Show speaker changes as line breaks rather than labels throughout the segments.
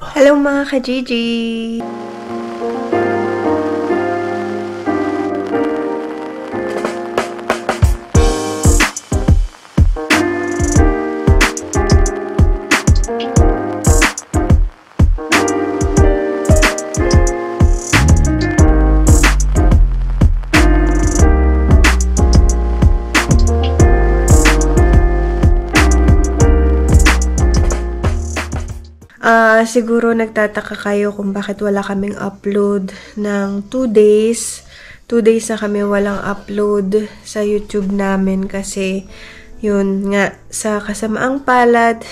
Hello mga ka-Gigi! Siguro nagtataka kayo kung bakit wala kaming upload ng 2 days. 2 days na kami walang upload sa YouTube namin kasi yun nga, sa kasamaang palad,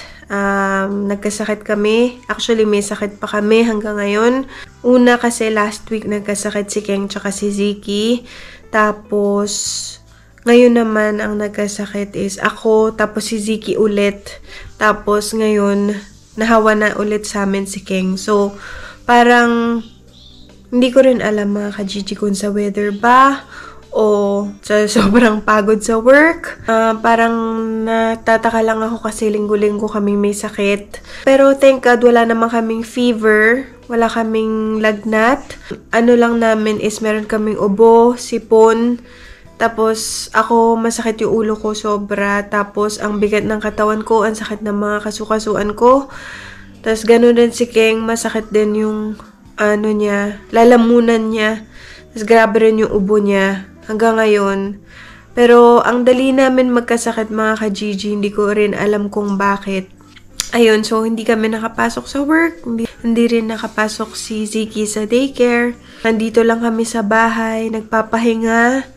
nagkasakit kami. Actually, may sakit pa kami hanggang ngayon. Una kasi last week nagkasakit si Keng tsaka si Ziki. Tapos, ngayon naman ang nagkasakit is ako, tapos si Ziki ulit. Tapos ngayon, nahawa na ulit sa amin si Keng. So, parang hindi ko rin alam mga ka-Gigi kung sa weather ba o sa sobrang pagod sa work. Parang natataka lang ako kasi linggo-linggo kaming may sakit. Pero thank God wala naman kaming fever, wala kaming lagnat. Ano lang namin is meron kaming ubo, sipon. Tapos, ako, masakit yung ulo ko sobra. Tapos, ang bigat ng katawan ko, ang sakit ng mga kasukasuan ko. Tapos, ganun din si Keng, masakit din yung, lalamunan niya. Tapos, grabe rin yung ubo niya hanggang ngayon. Pero, ang dali namin magkasakit mga ka-Gigi, hindi ko rin alam kung bakit. Ayun, so, hindi kami nakapasok sa work. Hindi rin nakapasok si Ziki sa daycare. Nandito lang kami sa bahay, nagpapahinga.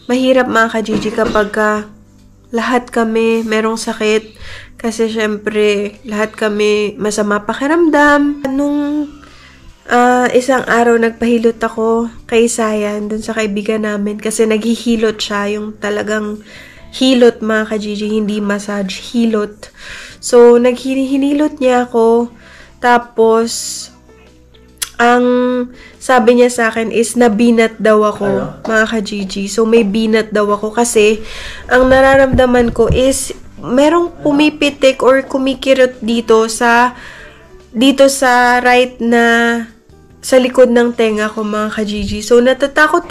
Mahirap mga ka-Gigi kapag lahat kami merong sakit. Kasi syempre, lahat kami masama pakiramdam. Nung isang araw, nagpahilot ako kay Sayan, dun sa kaibigan namin. Kasi naghihilot siya, yung talagang hilot mga ka-Gigi, hindi massage, hilot. So, hinilot niya ako. Tapos, ang sabi niya sa akin is nabinat daw ako, mga ka-Gigi. So, may binat daw ako kasi ang nararamdaman ko is merong pumipitik or kumikirot dito sa right na sa likod ng tenga ko, mga ka-Gigi. So, natakot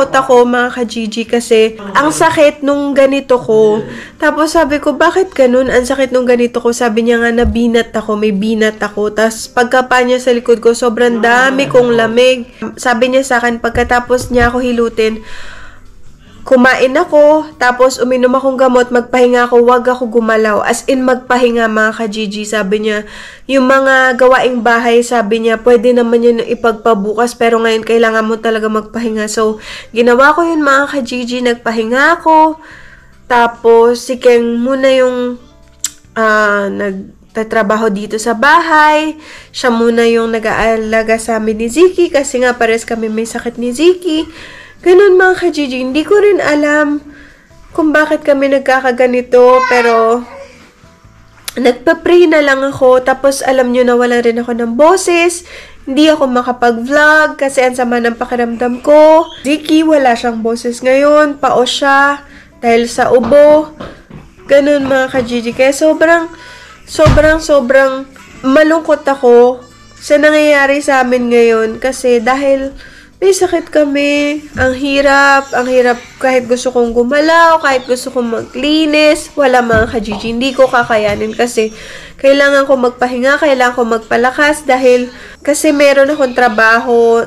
ako, mga ka-Gigi, kasi ang sakit nung ganito ko. Tapos, sabi ko, bakit ganun? Ang sakit nung ganito ko. Sabi niya nga, nabinat ako, may binat ako. Tapos, pagkapa niya sa likod ko, sobrang dami kong lamig. Sabi niya sa akin, pagkatapos niya ako hilutin, kumain ako, tapos uminom akong gamot, magpahinga ako, wag ako gumalaw. As in, magpahinga mga ka-Gigi. Sabi niya, yung mga gawaing bahay, sabi niya, pwede naman yun ipagpabukas, pero ngayon kailangan mo talaga magpahinga. So, ginawa ko yun mga ka-Gigi, nagpahinga ako. Tapos, si Keng muna yung nagtatrabaho dito sa bahay. Siya muna yung nag-aalaga sa amin ni Ziki, kasi nga pares kami may sakit ni Ziki. Ganun mga ka-Gigi, hindi ko rin alam kung bakit kami nagkakaganito, pero nagpa-pray na lang ako, tapos alam nyo na wala rin ako ng boses, hindi ako makapag-vlog kasi ang sama ng pakiramdam ko. Ziki, wala siyang boses ngayon, pao siya dahil sa ubo. Ganun mga ka-Gigi, kaya sobrang malungkot ako sa nangyayari sa amin ngayon kasi dahil may sakit kami. Ang hirap kahit gusto kong gumalaw, kahit gusto kong maglinis. Wala mga ka-Gigi, hindi ko kakayanin kasi kailangan ko magpahinga, kailangan ko magpalakas dahil kasi merong trabaho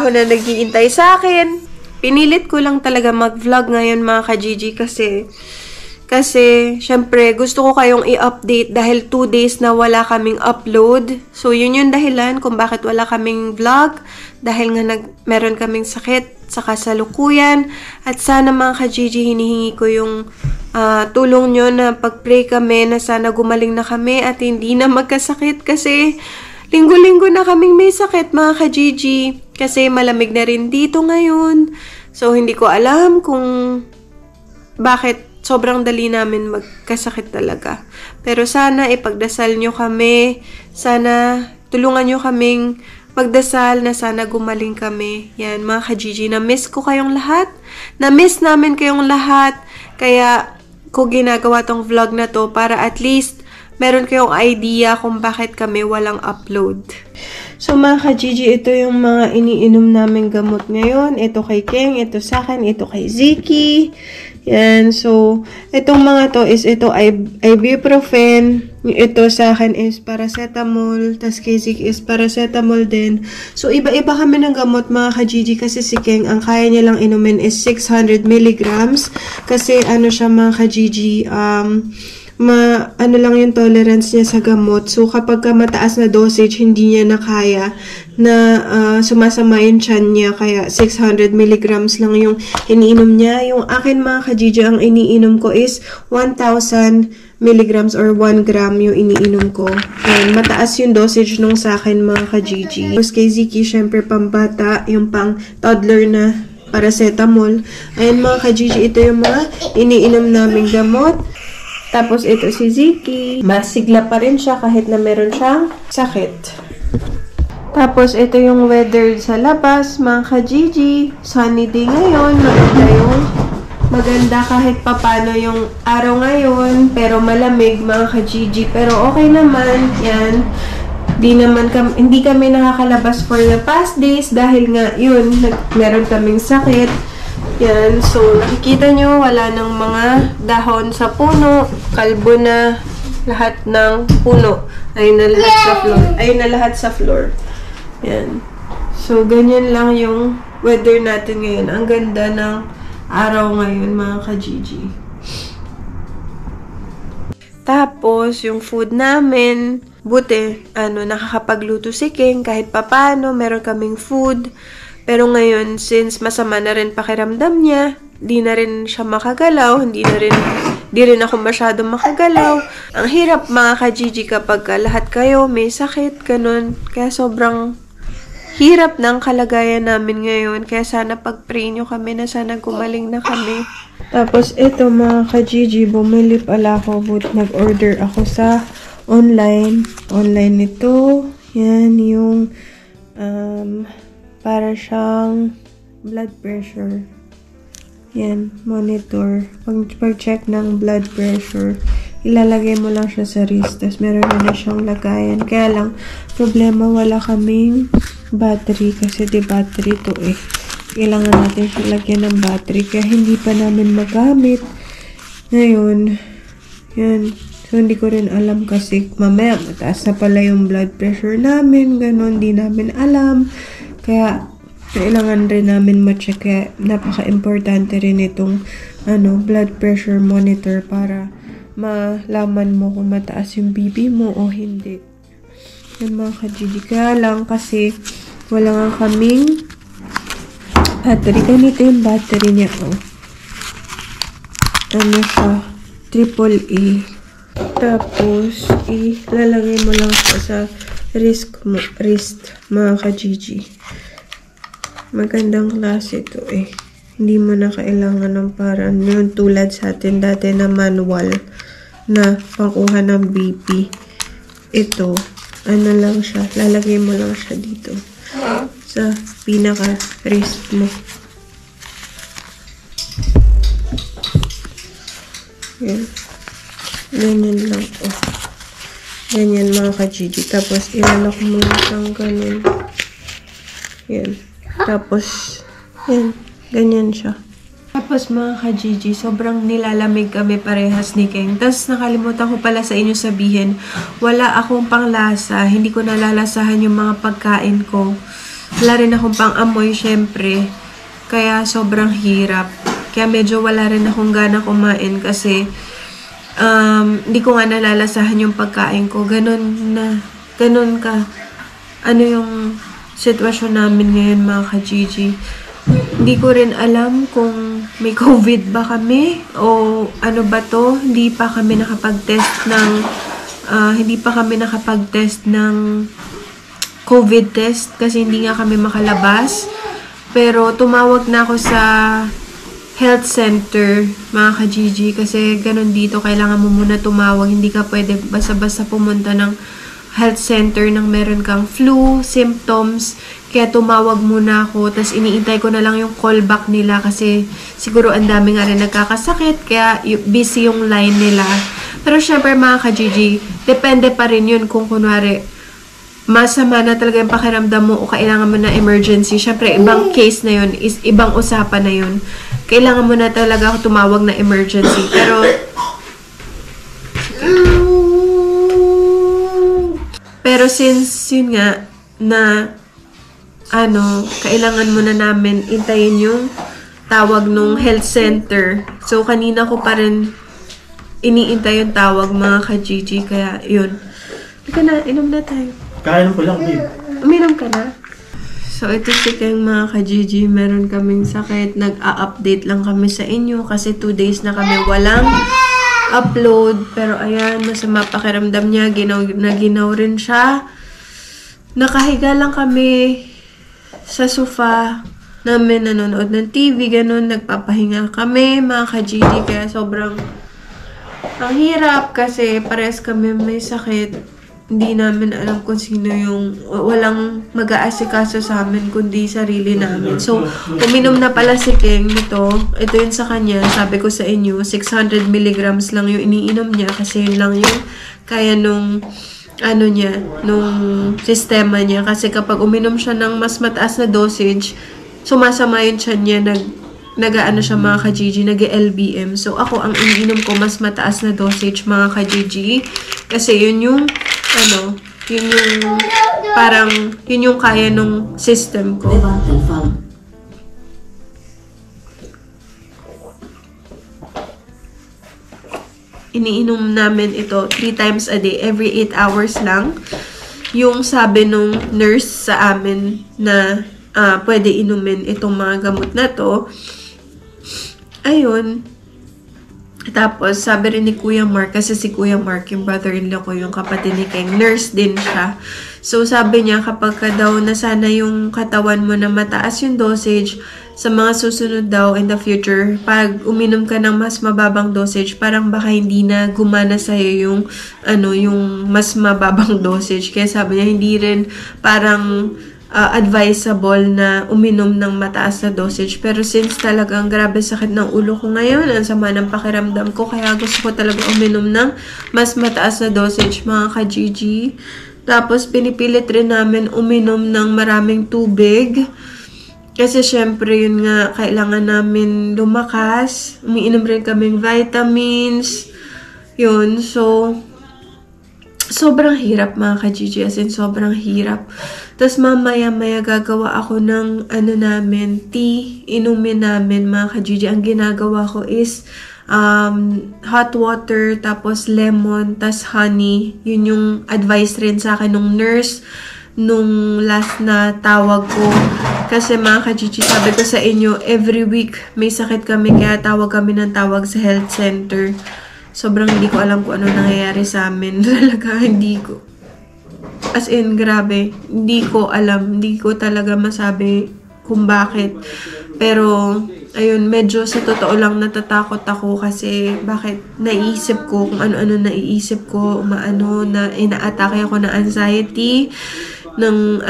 na nag-iintay sa akin. Pinilit ko lang talaga mag-vlog ngayon mga ka-Gigi kasi, syempre, gusto ko kayong i-update dahil 2 days na wala kaming upload. So, yun yung dahilan kung bakit wala kaming vlog. Dahil nga meron kaming sakit sa kasalukuyan. At sana mga ka-Gigi, hinihingi ko yung tulong nyo na pag-pray kami na sana gumaling na kami at hindi na magkasakit. Kasi, linggo-linggo na kaming may sakit mga ka-Gigi. Kasi malamig na rin dito ngayon. So, hindi ko alam kung bakit sobrang dali namin magkasakit talaga. Pero sana ipagdasal nyo kami. Sana tulungan nyo kaming magdasal na sana gumaling kami. Yan, mga ka-Gigi. Na-miss ko kayong lahat. Na-miss namin kayong lahat. Kaya ko ginagawa tong vlog na to para at least meron kayong idea kung bakit kami walang upload. So mga ka-Gigi, ito yung mga iniinom namin gamot ngayon. Ito kay Keng, ito sa akin, ito kay Ziki. Yan, so, itong mga to is ito ibuprofen. Ito sa akin is paracetamol. Tas kay Ziki is paracetamol din. So, iba-iba kami ng gamot mga ka-Gigi kasi si Keng, ang kaya niya lang inumin is 600 milligrams. Kasi ano siya mga ka-Gigi, ano lang yung tolerance niya sa gamot. So, kapag mataas na dosage, hindi niya na kaya na sumasama yung tiyan niya. Kaya, 600 milligrams lang yung iniinom niya. Yung akin mga ka-Gigi, ang iniinom ko is 1,000 milligrams or 1 gram yung iniinom ko. And, mataas yung dosage nung sa akin mga ka-Gigi. Tapos kay Ziki, syempre pambata, yung pang toddler na paracetamol. Ayan mga ka-Gigi, ito yung mga iniinom naming gamot. Tapos, ito si Ziki. Masigla pa rin siya kahit na meron siyang sakit. Tapos, ito yung weather sa labas. Mga ka-Gigi, sunny day ngayon. Maganda kahit papano yung araw ngayon. Pero malamig, mga ka-Gigi. Pero okay naman. Yan. Hindi kami nakakalabas for the past days dahil nga, yun, meron kaming sakit. Yan, so nakikita nyo, wala ng mga dahon sa puno, kalbo na lahat ng puno. Ayun na lahat sa floor. Ayun na lahat sa floor. Yan. So, ganyan lang yung weather natin ngayon. Ang ganda ng araw ngayon, mga ka-Gigi. Tapos, yung food namin, buti, nakakapagluto si King, kahit papano, meron kaming food. Pero ngayon, since masama na rin pakiramdam niya, di na rin siya makagalaw, di rin ako masyadong makagalaw. Ang hirap mga ka-Gigi kapag lahat kayo may sakit, ganun. Kaya sobrang hirap ng kalagayan namin ngayon. Kaya sana pag-pray nyo kami na sana gumaling na kami. Tapos ito mga ka-Gigi, bumili pala ako, nag-order ako sa online. Online ito. Yan yung para siyang blood pressure. Yan, monitor. Pag-check ng blood pressure, ilalagay mo lang siya sa wrist. Tapos meron na siyang lagayan. Kaya lang, problema wala kaming battery. Kasi di battery to eh. Kailangan natin siya lagyan ng battery. Kaya hindi pa namin magamit. Ngayon, yan. So, hindi ko rin alam kasi mamaya mataas na pala yung blood pressure namin. Ganon, di namin alam. Kaya, kailangan rin namin ma-check. Kaya, napaka-importante rin itong blood pressure monitor para malaman mo kung mataas yung BP mo o hindi. Yan mga ka-Gigi. Kaya lang kasi wala nga kaming battery. Ganito yung battery niya. Siya? AAA. Tapos, ilalagay mo lang siya sa wrist mga ka-Gigi. Magandang klase ito eh. Hindi mo na kailangan ng parang yun tulad sa atin dati na manual na pangkuha ng BP. Ito, lang siya. Lalagay mo lang siya dito. Sa pinaka-wrist mo. Yan. Ganyan lang. Ganyan mga ka-Gigi. Tapos, ilalak mo lang siyang ganun. Yan. Tapos, yan. Ganyan siya. Tapos mga ka-Gigi, sobrang nilalamig kami parehas ni Keng. Tapos nakalimutan ko pala sa inyo sabihin, wala akong panglasa. Hindi ko nalalasahan yung mga pagkain ko. Wala rin akong pang-amoy, syempre. Kaya sobrang hirap. Kaya medyo wala rin akong gana kumain kasi hindi ko nga nalalasahan yung pagkain ko. Ganun ka. Ano yung sitwasyon namin ngayon mga ka-Gigi. Hindi ko rin alam kung may COVID ba kami o ano ba to. Hindi pa kami nakapag-test ng COVID test kasi hindi nga kami makalabas. Pero tumawag na ako sa health center, mga ka-Gigi, kasi ganun dito, kailangan mo muna tumawag. Hindi ka pwede basta-basta pumunta ng health center nang meron kang flu, symptoms. Kaya tumawag muna ako, tapos iniintay ko na lang yung callback nila kasi siguro ang dami nga rin nagkakasakit, kaya busy yung line nila. Pero syempre mga ka-Gigi, depende pa rin yun kung kunwari, masama na talaga yung pakiramdam mo o kailangan mo na emergency. Syempre, ibang case na yun, is ibang usapan na yun. Kailangan mo na talaga tumawag na emergency. Pero since yun nga, na kailangan mo na namin intayin yung tawag nung health center. So, kanina ko pa rin iniintay yung tawag mga ka-Gigi. Kaya, yun. Ika na, inom na tayo.
Kainom ko lang, babe.
Uminom ka na? So, ito si Keng mga ka-Gigi. Meron kaming sakit. Nag-a-update lang kami sa inyo kasi 2 days na kami walang upload. Pero ayan, masama pakiramdam niya. Ginaw rin siya. Nakahiga lang kami sa sofa namin, nanonood ng TV, ganun. Nagpapahinga kami mga ka-Gigi. Kaya sobrang ang hirap kasi pares kami may sakit. Hindi namin alam kung sino yung walang mag-aasikaso sa amin kundi sarili namin. So, uminom na pala si Keng nito. Ito yun sa kanya. Sabi ko sa inyo, 600 milligrams lang yung iniinom niya kasi yun lang yung kaya nung nung sistema niya. Kasi kapag uminom siya ng mas mataas na dosage, sumasama yung tiyan niya, nag-aano siya mga ka-Gigi, nag-LBM. So, ako, ang iniinom ko, mas mataas na dosage mga ka-Gigi. Kasi yun yung parang, yun yung kaya nung system ko. Iniinom namin ito 3 times a day, every 8 hours lang. Yung sabi nung nurse sa amin na pwede inumin itong mga gamot na to. Ayun. Tapos, sabi rin ni Kuya Mark, kasi si Kuya Mark, yung brother-in-law ko, yung kapatid ni Keng, nurse din siya. So, sabi niya, kapag ka daw nasana yung katawan mo na mataas yung dosage, sa mga susunod daw in the future, pag uminom ka ng mas mababang dosage, parang baka hindi na gumana sa'yo yung mas mababang dosage. Kaya sabi niya, hindi rin parang advisable na uminom ng mataas na dosage. Pero since talagang grabe sakit ng ulo ko ngayon, ang sama ng pakiramdam ko, kaya gusto ko talaga uminom ng mas mataas na dosage mga ka-Gigi. Tapos pinipilit rin namin uminom ng maraming tubig. Kasi syempre yun nga, kailangan namin lumakas. Umiinom rin kaming vitamins. Yun, so sobrang hirap mga ka-Gigi, as in sobrang hirap. Tapos mamaya-maya gagawa ako ng tea, inumin namin mga ka-Gigi. Ang ginagawa ko is hot water, tapos lemon, tas honey. Yun yung advice rin sa akin nung nurse nung last na tawag ko. Kasi mga ka-Gigi, sabi ko sa inyo, every week may sakit kami, kaya tawag kami ng tawag sa health center. Sobrang hindi ko alam kung ano nangyayari sa amin. Talaga, hindi ko. As in, grabe. Hindi ko alam. Hindi ko talaga masabi kung bakit. Pero, ayun, medyo sa totoo lang natatakot ako kasi bakit naiisip ko kung ano-ano naiisip ko, na ina-atake ako ng anxiety. Ng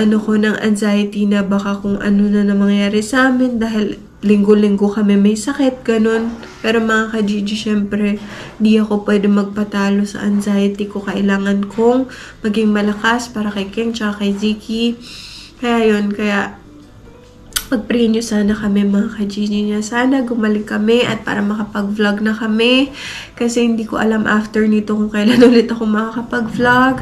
anxiety na baka kung ano na mangyayari sa amin dahil linggo-linggo kami may sakit, ganun. Pero mga ka-Gigi, syempre, di ako pwede magpatalo sa anxiety ko. Kailangan kong maging malakas para kay Keng tsaka kay Ziki. Kaya yun, pag-pray nyo sana kami mga ka-Gigi niya. Sana gumaling kami at para makapag-vlog na kami. Kasi hindi ko alam after nito kung kailan ulit ako makakapag-vlog.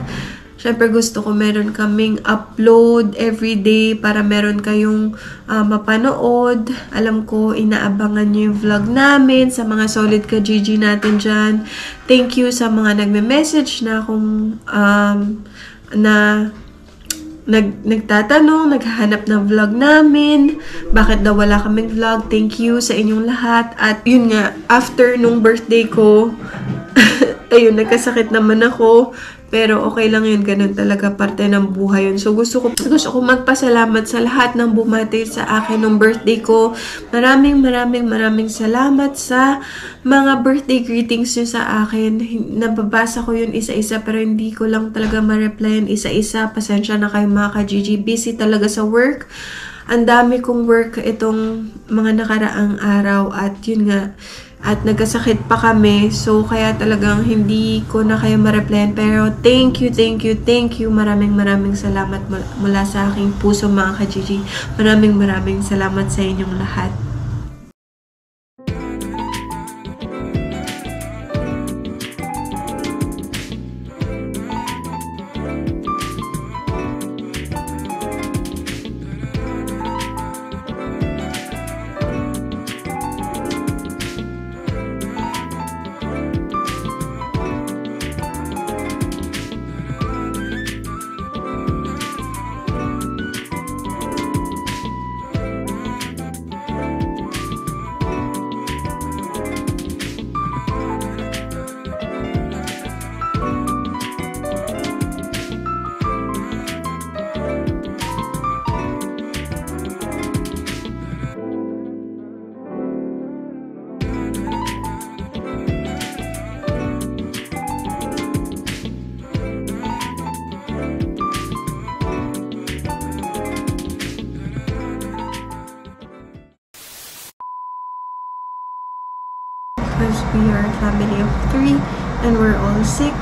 Siyempre gusto ko meron kaming upload everyday para meron kayong mapanood. Alam ko, inaabangan nyo yung vlog namin sa mga solid ka-Gigi natin dyan. Thank you sa mga nagme-message na kung nagtatanong, naghahanap ng vlog namin. Bakit daw wala kaming vlog? Thank you sa inyong lahat. At yun nga, after nung birthday ko, ayun, nagkasakit naman ako. Pero okay lang yun, ganun talaga, parte ng buhay yun. So gusto ko magpasalamat sa lahat ng bumati sa akin nung birthday ko. Maraming salamat sa mga birthday greetings nyo sa akin. Nababasa ko yun isa-isa pero hindi ko lang talaga ma-replyan isa-isa. Pasensya na kayo mga ka-Gigi. Busy talaga sa work. ang dami kong work itong mga nakaraang araw at yun nga, at nagkasakit pa kami. So, kaya talagang hindi ko na kayo ma-replyan. Pero, thank you. Maraming salamat mula sa aking puso, mga ka-Gigi. Maraming salamat sa inyong lahat. Because we are a family of 3 and we're all sick.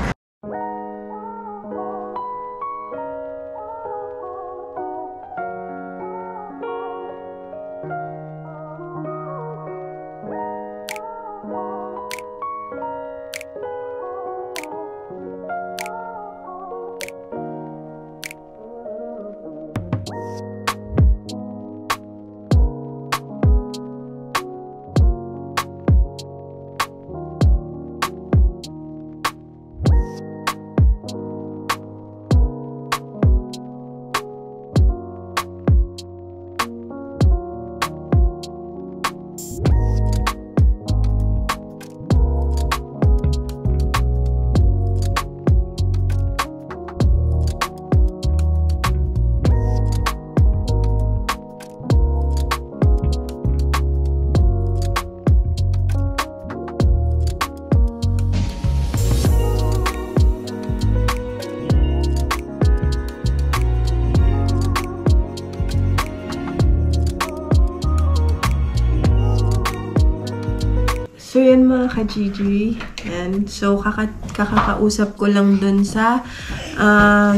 So, yan mga ka-Gigi. And so, kakakausap ko lang dun sa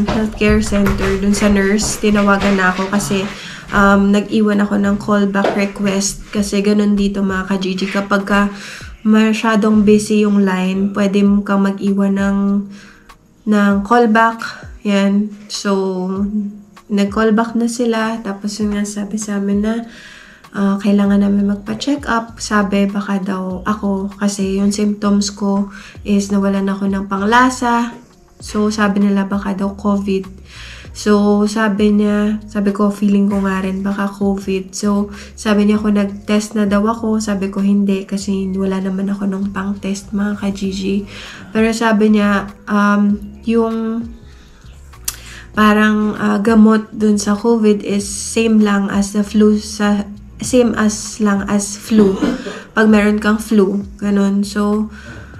healthcare center, dun sa nurse. Tinawagan na ako kasi nag-iwan ako ng callback request. Kasi ganun dito mga ka-Gigi. Kapag ka masyadong busy yung line, pwede mo kang mag-iwan ng callback. Yan. So, nag-callback na sila. Tapos yung nga sabi sa amin na kailangan namin magpa-check up. Sabi, baka daw ako, kasi yung symptoms ko is nawalan ako ng panglasa. So, sabi nila baka daw COVID. So, sabi ko, feeling ko nga rin baka COVID. So, sabi niya kung nag-test na daw ako. Sabi ko, hindi, kasi wala naman ako nung pang-test, mga ka-Gigi. Pero sabi niya, yung parang gamot dun sa COVID is same lang as flu. Pag meron kang flu, ganun. So,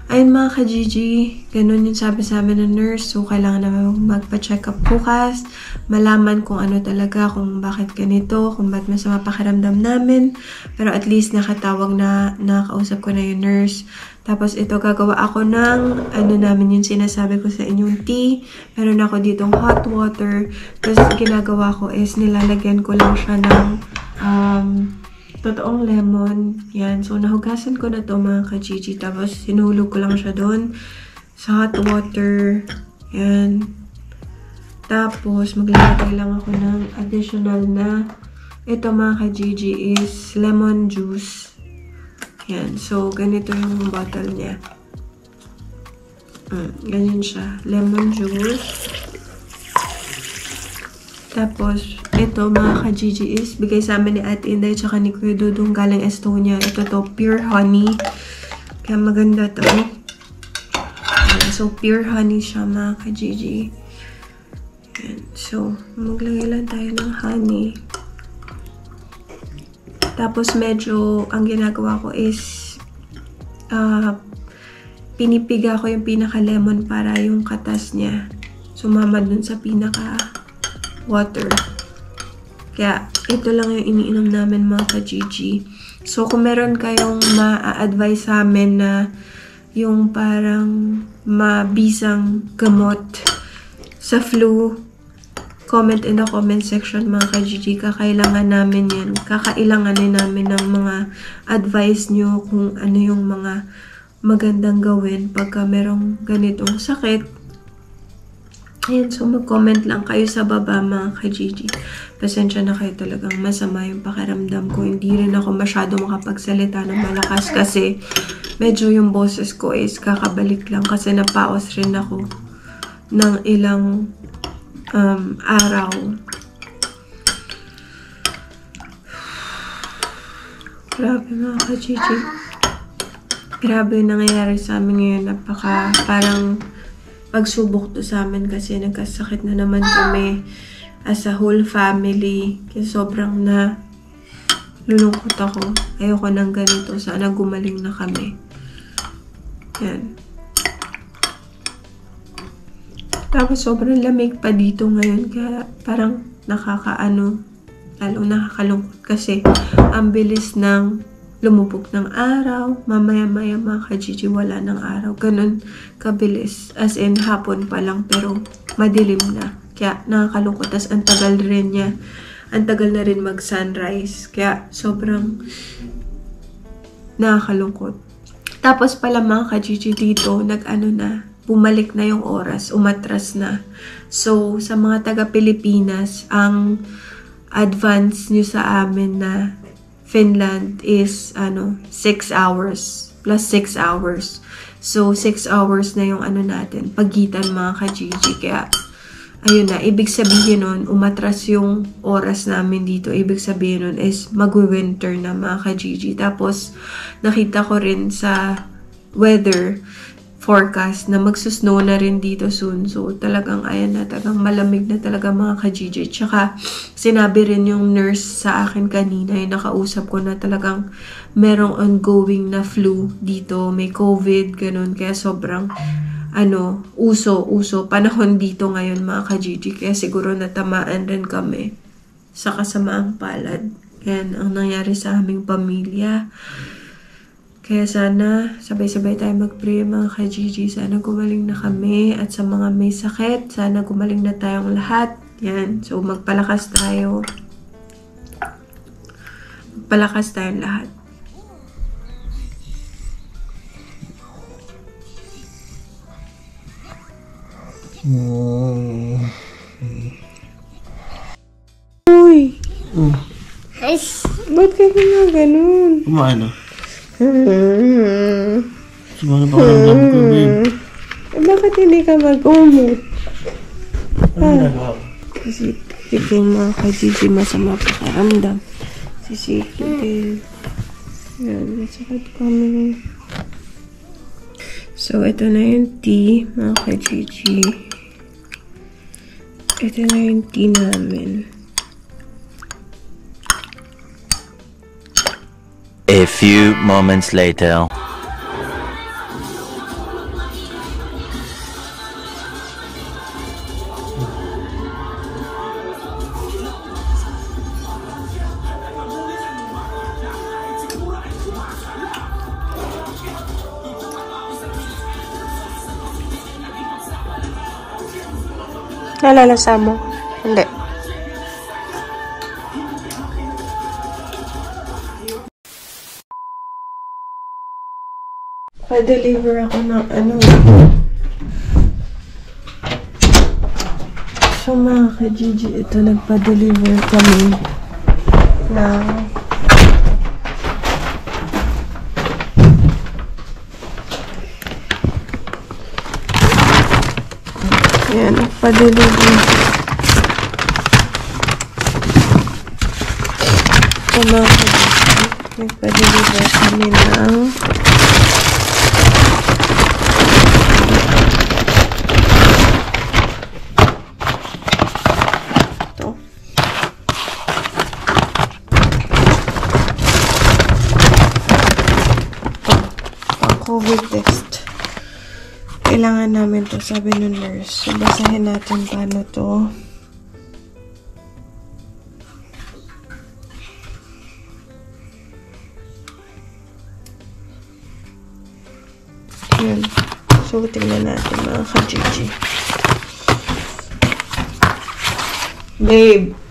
ayun mga ka-Gigi, ganun yung sabi sa amin ng nurse. So, kailangan naman magpa-check up bukas, malaman kung ano talaga, kung bakit ganito, kung bakit masama pakiramdam namin. Pero at least nakatawag na, nakausap ko na yung nurse. Tapos ito, gagawa ako ng, namin yung sinasabi ko sa inyong tea. Meron ako ditong hot water. Tapos ginagawa ko is nilalagyan ko lang siya ng totoong lemon. Yan. So, nahugasan ko na to mga ka-Gigi. Tapos, sinulog ko lang siya doon sa hot water. Yan. Tapos, maglalagay lang ako ng additional na ito mga ka-Gigi is lemon juice. Yan. So, ganito yung bottle niya. Ganyan siya. Lemon juice. Tapos, ito mga ka-Gigi is bigay sa amin ni Ate Inday tsaka ni Kuya Dudong galing Estonia. Ito to, pure honey. Kaya maganda to. So, pure honey siya mga ka-Gigi. So, maglagay lang tayo ng honey. Tapos, medyo, ang ginagawa ko is pinipiga ko yung pinaka-lemon para yung katas niya sumama dun sa pinaka-water. Kaya, ito lang yung iniinom namin mga ka-Gigi. So, kung meron kayong ma-advise sa amin na yung parang mabisang gamot sa flu, comment in the comment section mga ka-Gigi. Kakailangan namin yan. Kakailanganin namin ng mga advice nyo kung ano yung mga magandang gawin pagka merong ganitong sakit. Ayan, so mag-comment lang kayo sa baba mga ka-Gigi. Pasensya na kayo, talagang masama yung pakiramdam ko. Hindi rin ako masyado makapagsalita ng malakas kasi medyo yung boses ko is kakabalik lang kasi napaos rin ako ng ilang araw. Grabe mga ka-Gigi. Grabe yung nangyayari sa amin ngayon. Parang pagsubok to sa amin kasi nagkasakit na naman kami as a whole family. Kaya sobrang na lulungkot ako. Ayoko nang ganito. Sana gumaling na kami. Yan. Tapos sobrang lamig pa dito ngayon. Kaya parang lalo nakakalungkot kasi ang bilis ng lumubog ng araw, mamaya-maya mga ka-Gigi, wala ng araw. Ganun kabilis. As in, hapon pa lang, pero madilim na. Kaya nakakalungkot. As ang tagal rin niya. Ang tagal na rin mag-sunrise. Kaya sobrang nakakalungkot. Tapos pala mga ka-Gigi dito, bumalik na yung oras. Umatras na. So, sa mga taga-Pilipinas, ang advance nyo sa amin na Finland is 6 hours plus 6 hours. So 6 hours na yung natin, pagitan mga ka-Gigi. Kaya ayun na, ibig sabihin nun, umatras yung oras namin dito. Ibig sabihin nun is mag-winter na mga ka-Gigi. Tapos nakita ko rin sa weather forecast na magsusnow na rin dito soon. So, talagang, ayan na, talagang malamig na talaga mga ka-Gigi. Tsaka, sinabi rin yung nurse sa akin kanina, yung nakausap ko na talagang merong ongoing na flu dito. May COVID, ganun. Kaya sobrang, uso panahon dito ngayon mga ka-Gigi. Kaya siguro natamaan rin kami sa kasamaang palad. Yan ang nangyari sa aming pamilya. Kaya sana, sabay-sabay tayo mag-pray mga ka-Gigi. Sana gumaling na kami. At sa mga may sakit, sana gumaling na tayong lahat. Yan. So, magpalakas tayo. Magpalakas tayong lahat. Uy! Ba't ka ganun?
Kumano? Sumano pa karamdam ko, babe?
Bakit hindi ka mag-umot?
Ano nagawa?
Kasi tigong mga ka-Gigi, masama pa karamdam. Sisiki din. Yan, nasakit kami. So, ito na yung tea, mga ka-Gigi. Ito na yung tea namin.
A few moments later.
Nalalasa mo? Hindi. Pa-deliver ako ng So mga ka-Gigi, ito nagpa-deliver kami ng Ayan, nagpa-deliver. So mga ka-Gigi, nagpa-deliver kami ng COVID test. Kailangan namin to, sabi ng nurse. So, basahin natin paano to. Yan. So, tingnan natin mga ka-Gigi. Babe.